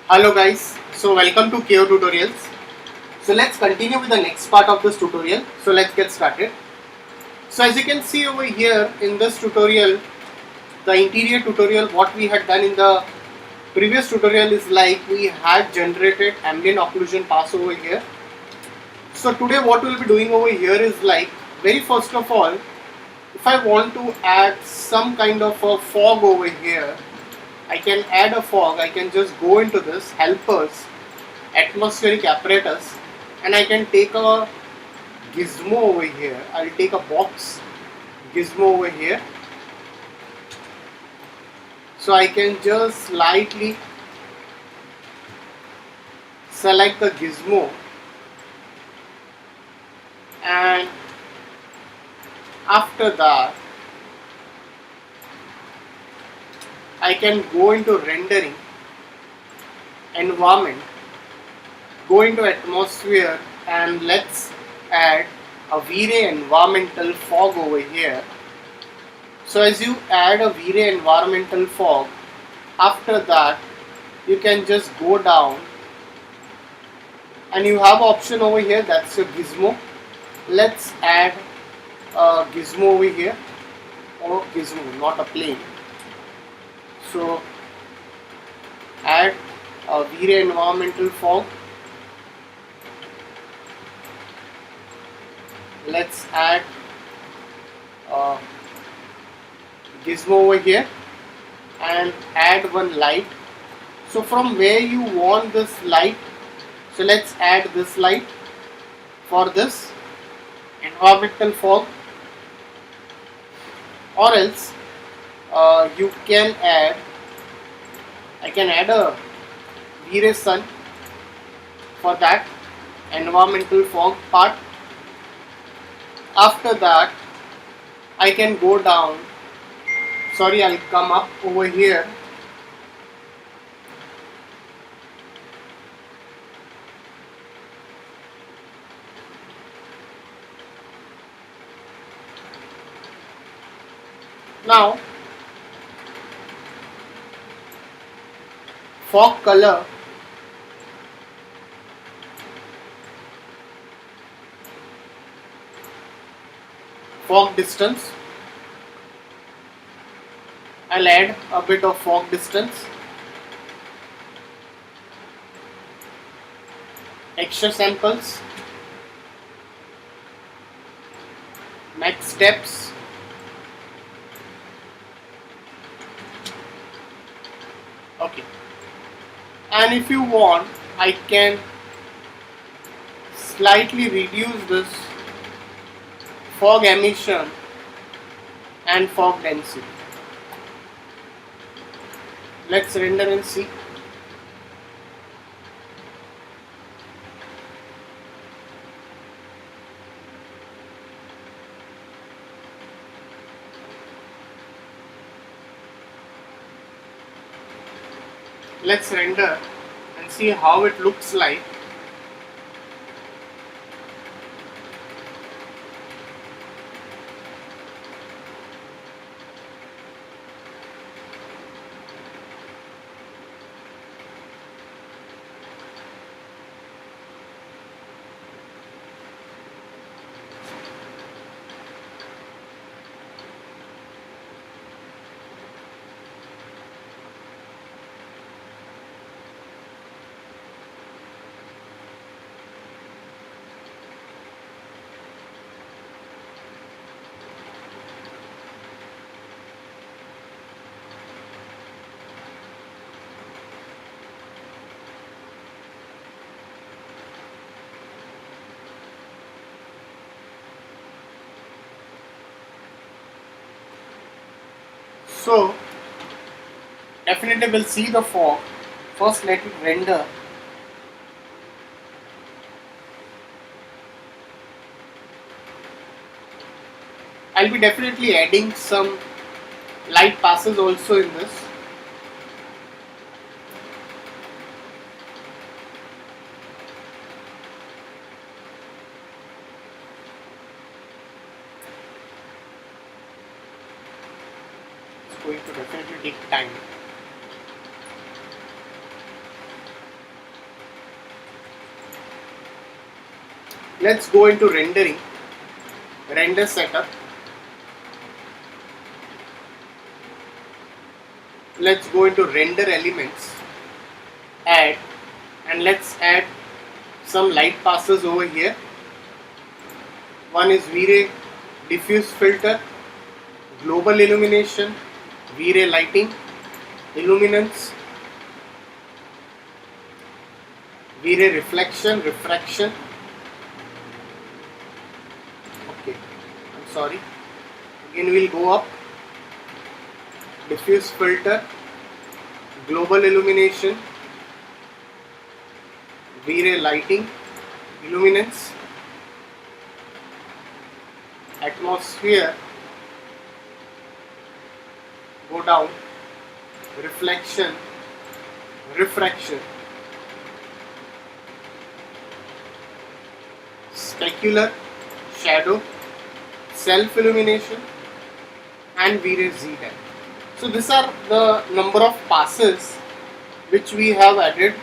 Hello guys, so welcome to KO Tutorials. So let's continue with the next part of this tutorial. So let's get started. So as you can see over here in this tutorial, the interior tutorial, what we had done in the previous tutorial is like we had generated ambient occlusion pass over here. So today what we'll be doing over here is like, very first of all, if I want to add some kind of a fog over here, I can add a fog. I can just go into this helpers atmospheric apparatus and I can take a gizmo over here. I'll take a box gizmo over here. So I can just slightly select the gizmo and after that I can go into rendering, environment, go into atmosphere and let's add a V-Ray environmental fog over here. So as you add a V-Ray environmental fog, after that you can just go down and you have option over here, that's your gizmo. Let's add a gizmo over here, or gizmo, not a plane. So add a V-Ray environmental fog. Let's add a gizmo over here and add one light. So from where you want this light, so let's add this light for this environmental fog, or else you can add, I can add a V-Ray sun for that environmental fog part. After that I can go down, sorry, I'll come up over here. Now fog color, fog distance, I'll add a bit of fog distance, extra samples, next steps, okay. And if you want, I can slightly reduce this fog emission and fog density. Let's render and see. Let's render and see how it looks like. So definitely we'll see the fog. First let it render. I'll be definitely adding some light passes also in this. It's going to definitely take time. let's go into rendering, render setup. Let's go into render elements, add, and let's add some light passes over here. One is V-Ray diffuse filter, global illumination, V-Ray lighting, illuminance, V-Ray reflection, refraction. Okay, I'm sorry. Again we'll go up. Diffuse filter, global illumination, V-Ray lighting, illuminance, atmosphere, go down, reflection, refraction, specular, shadow, self illumination, and V-Ray Z-Depth. So these are the number of passes which we have added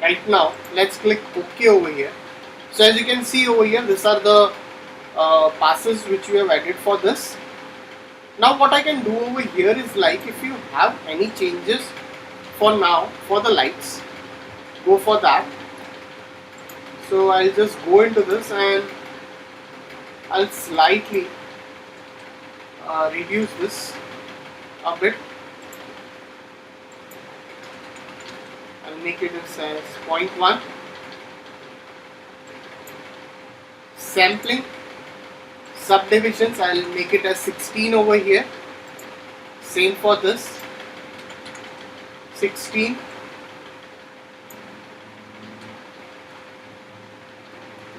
right now. Let's click OK over here. So as you can see over here, these are the passes which we have added for this. Now what I can do over here is, like, if you have any changes for now for the lights, go for that. So I'll just go into this and I'll slightly reduce this a bit. I'll make it as 0.1. Sampling, subdivisions, I'll make it as 16 over here. Same for this, 16.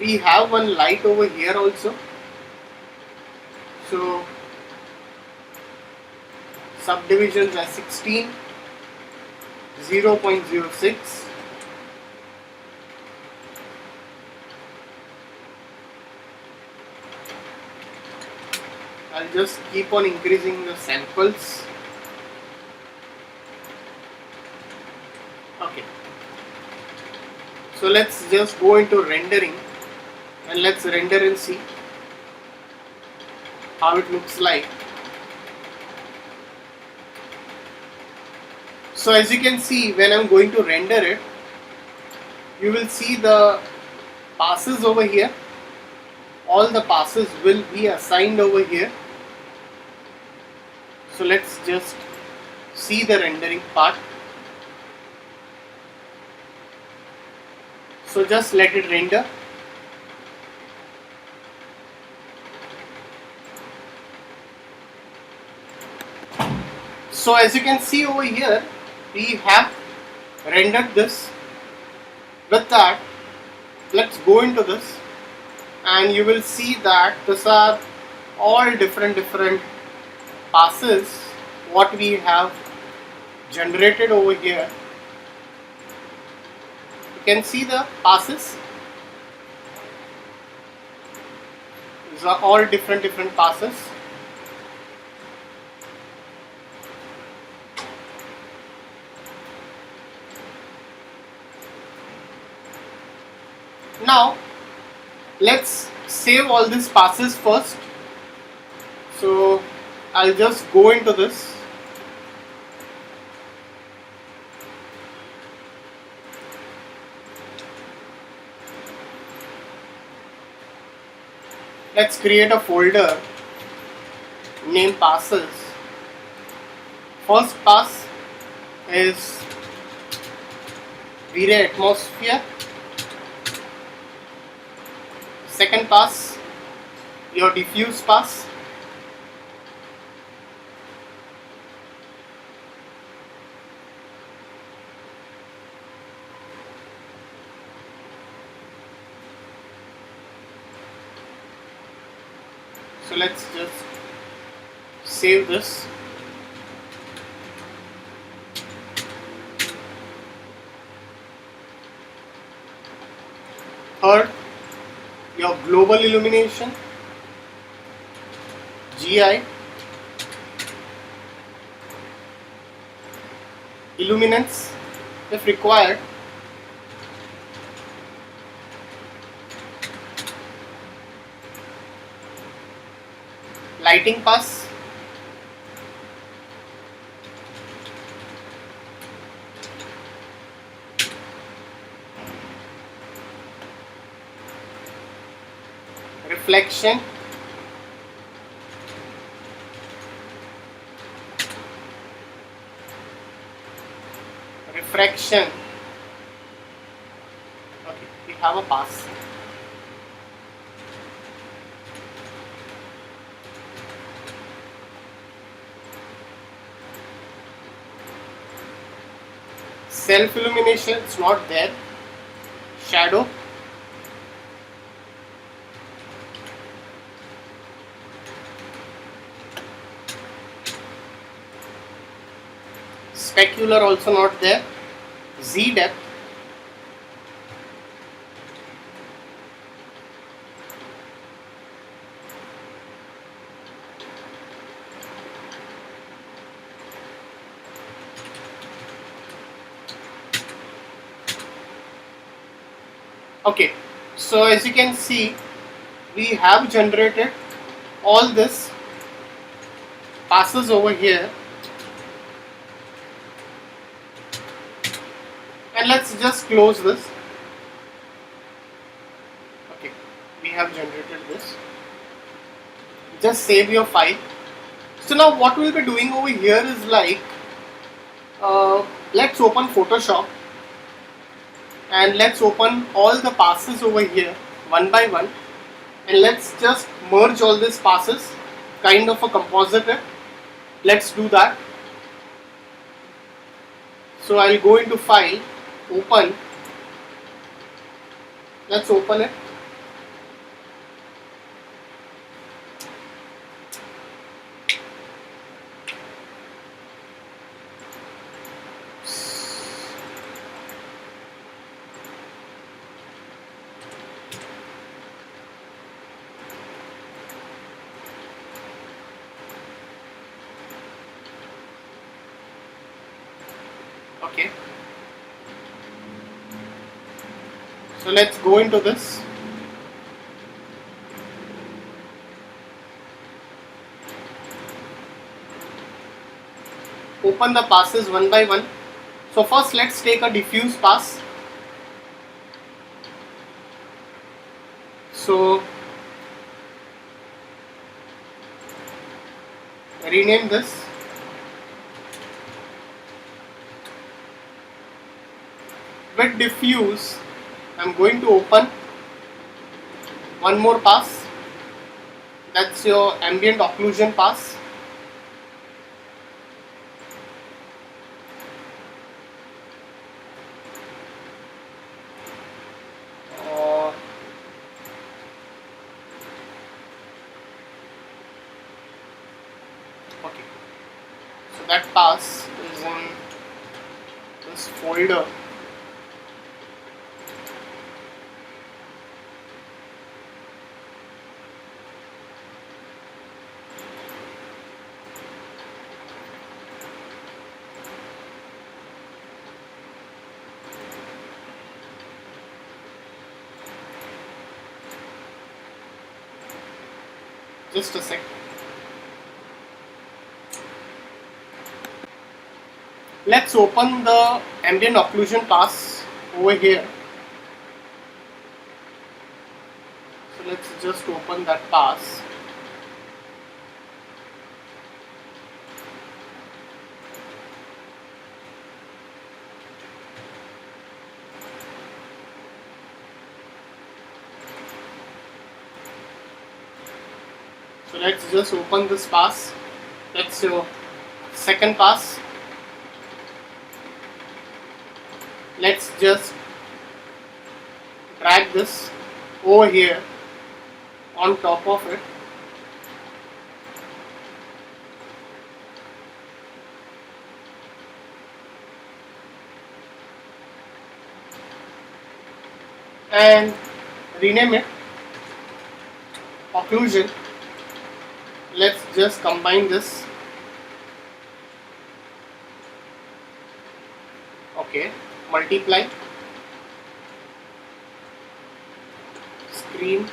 We have one light over here also. So subdivisions are 16, 0.06. I'll just keep on increasing the samples. Okay. So let's just go into rendering and let's render and see how it looks like. So as you can see, when I'm going to render it, you will see the passes over here. All the passes will be assigned over here. So let's just see the rendering part. So just let it render. So as you can see over here, we have rendered this. With that, let's go into this and you will see that these are all different passes what we have generated over here. You can see the passes. These are all different passes. Now let's save all these passes first. So I'll just go into this. Let's create a folder, name passes. First pass is V-Ray atmosphere. Second pass, your diffuse pass. So let's just save this. Third, your global illumination, GI, illuminance if required, lighting pass, reflection, refraction. Okay, we have a pass. Self illumination, it's not there. Shadow, specular, also not there. Z depth, okay. So as you can see, we have generated all this passes over here, and let's just close this. Okay, we have generated this. Just save your file. So now what we'll be doing over here is like, let's open Photoshop and let's open all the passes over here one by one, and let's just merge all these passes, kind of a composite. Let's do that. So I'll go into file, open, let's open it. Okay, so let's go into this. Open the passes one by one. So first let's take a diffuse pass. So rename this. With diffuse, I'm going to open one more pass. That's your ambient occlusion pass. Okay, so that pass is in this folder. Just a sec. Let's open the ambient occlusion pass over here. So let's just open that pass. So let's just open this pass. That's your second pass. Let's just drag this over here on top of it. And rename it occlusion. Let's just combine this. Okay, multiply, screen,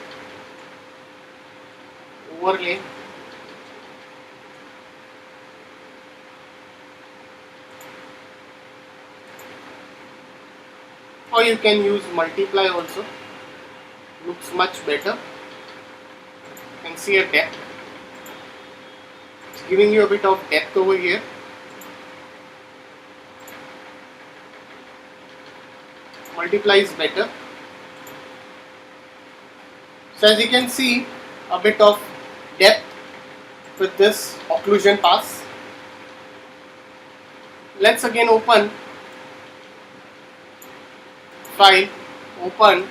overlay, or you can use multiply also, looks much better. You can see a depth, it's giving you a bit of depth over here. Multiply is better. So as you can see, a bit of depth with this occlusion pass. Let's again open file, open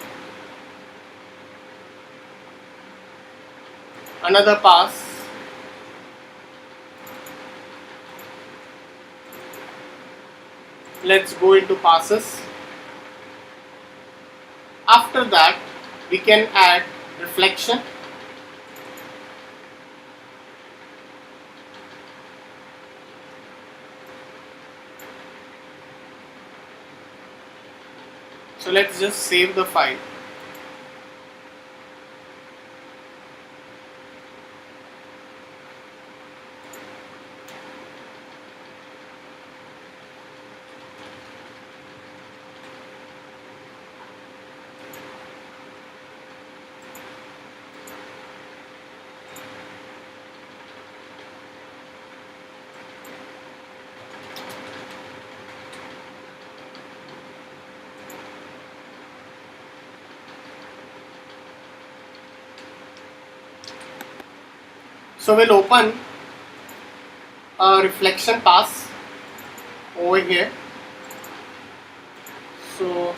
another pass. Let's go into passes. After that, we can add reflection. So let's just save the file. So we'll open a reflection pass over here. So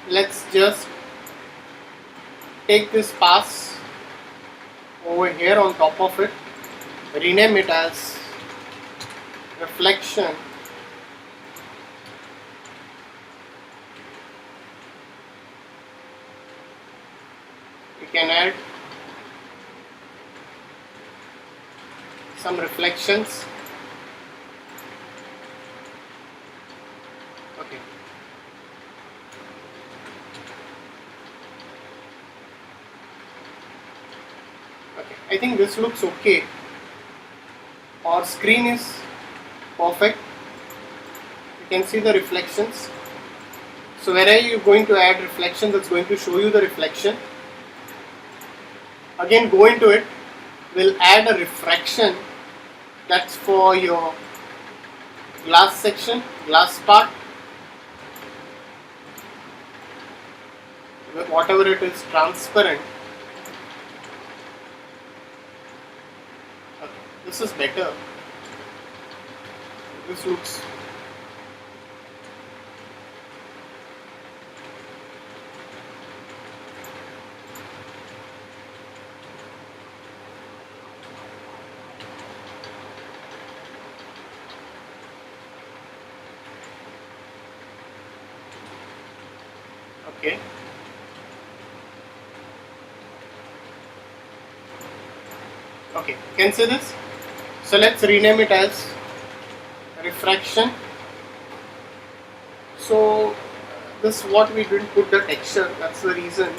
let's just take this pass over here on top of it, rename it as reflection. We can add some reflections. Okay. Okay, I think this looks okay. Our screen is perfect. You can see the reflections. So where are you going to add reflection? That's going to show you the reflection. Again, go into it. We'll add a refraction. That's for your glass section, glass part, whatever it is, transparent. Okay, this is better. This looks okay. Okay, can see this? So let's rename it as refraction. So this what we didn't put the texture, that's the reason,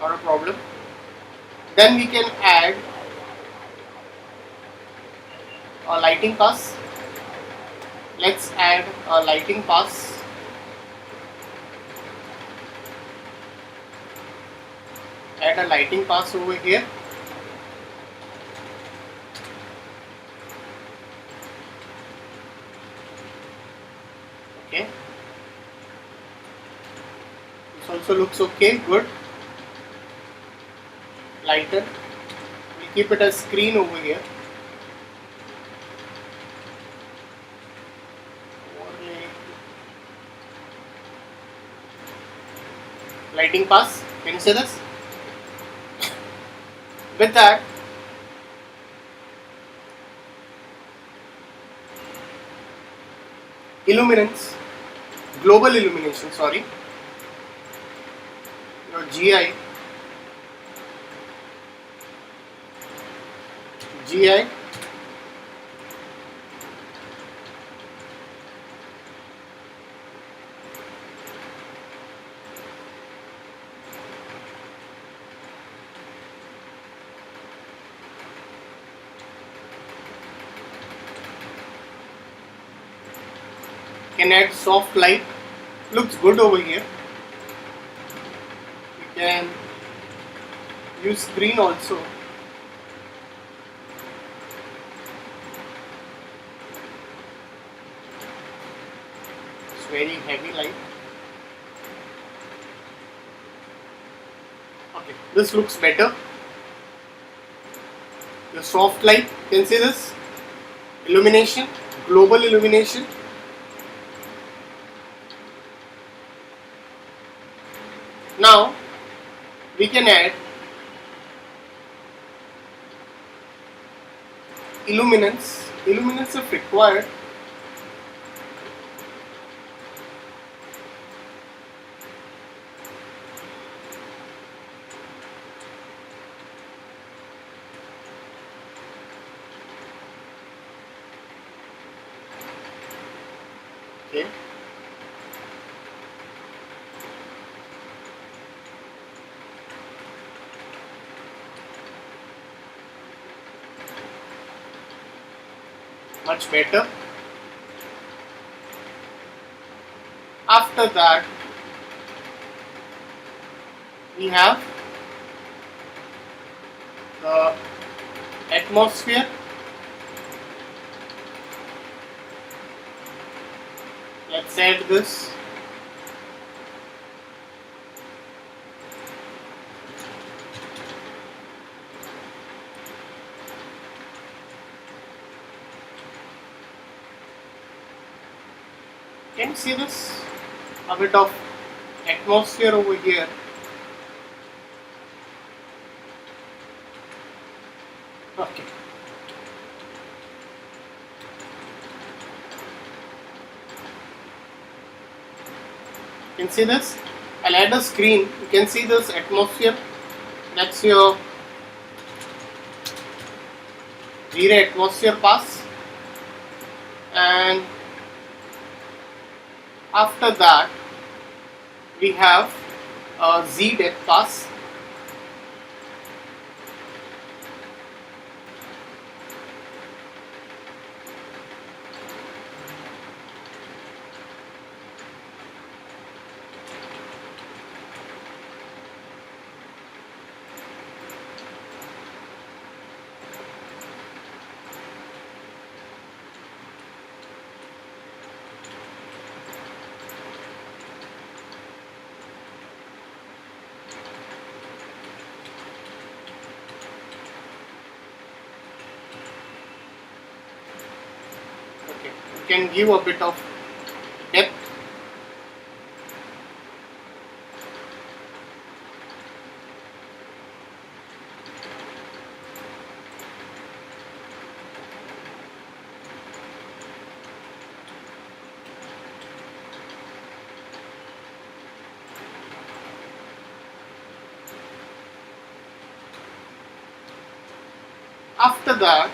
not a problem. Then we can add a lighting pass. Let's add a lighting pass. Add a lighting pass over here. Okay. This also looks okay, good. Lighter. We'll keep it as screen over here. Overlay. Lighting pass. Can you see this? With that, illuminance, global illumination, sorry, your GI, can add soft light looks good over here. You can use green also. It's very heavy light. Okay, this looks better. The soft light, you can see this illumination, global illumination. Now we can add illuminance. Illuminance if required. Okay. Much better. After that, we have the atmosphere. Let's add this. Can you see this? A bit of atmosphere over here. Okay. You can see this. I'll add a screen. You can see this atmosphere. That's your V-Ray atmosphere pass. And after that, we have a Z depth pass. Okay, you can give a bit of depth. After that,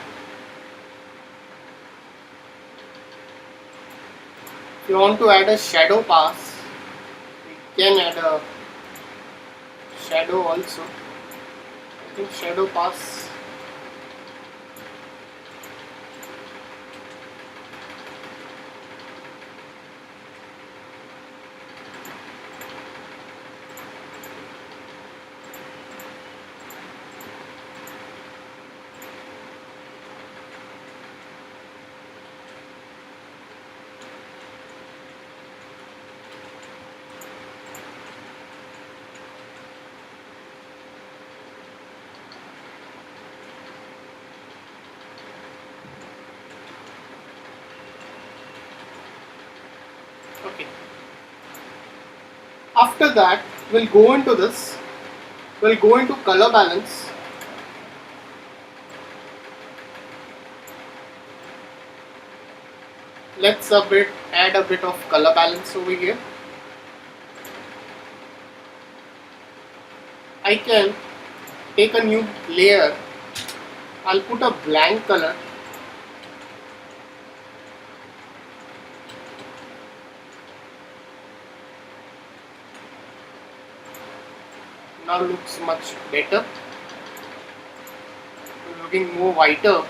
if you want to add a shadow pass, we can add a shadow also. I think shadow pass. Okay. After that, we'll go into this. We'll go into color balance. Let's add a bit of color balance over here. I can take a new layer. I'll put a blank color. Now looks much better. Looking more whiter.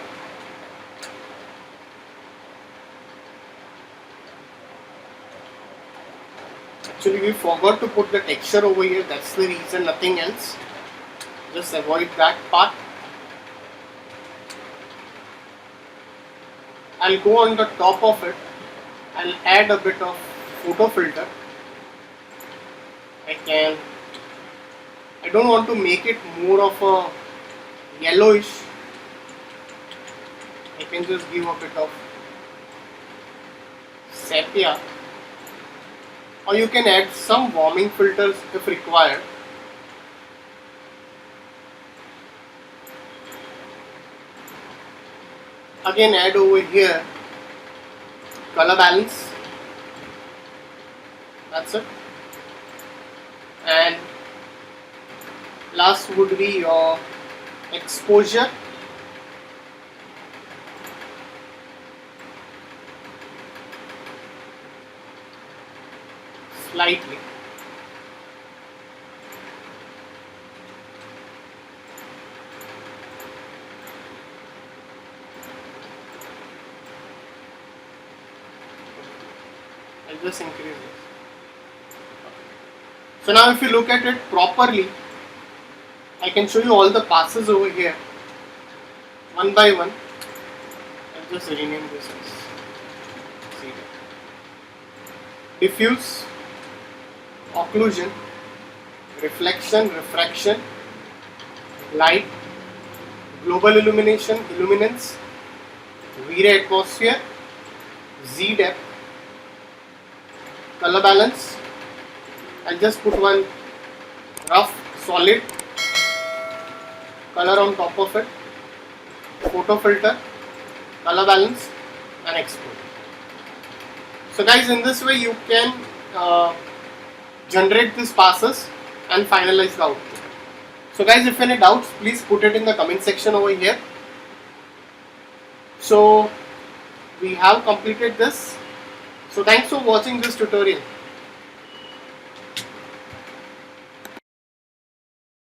Actually, we forgot to put the texture over here. That's the reason, nothing else. Just avoid that part. I'll go on the top of it. I'll add a bit of photo filter. I don't want to make it more of a yellowish. I can just give a bit of sepia, or you can add some warming filters if required. Again, add over here color balance. That's it. And last would be your exposure. Slightly. I'll just increase this. So now if you look at it properly, I can show you all the passes over here one by one. I'll just rename this as diffuse, occlusion, reflection, refraction, light, global illumination, illuminance, V-ray atmosphere, Z depth, color balance. I'll just put one rough solid color on top of it, photo filter, color balance, and export. So guys, in this way you can generate these passes and finalize the output. So guys, if any doubts, please put it in the comment section over here. So we have completed this. So thanks for watching this tutorial.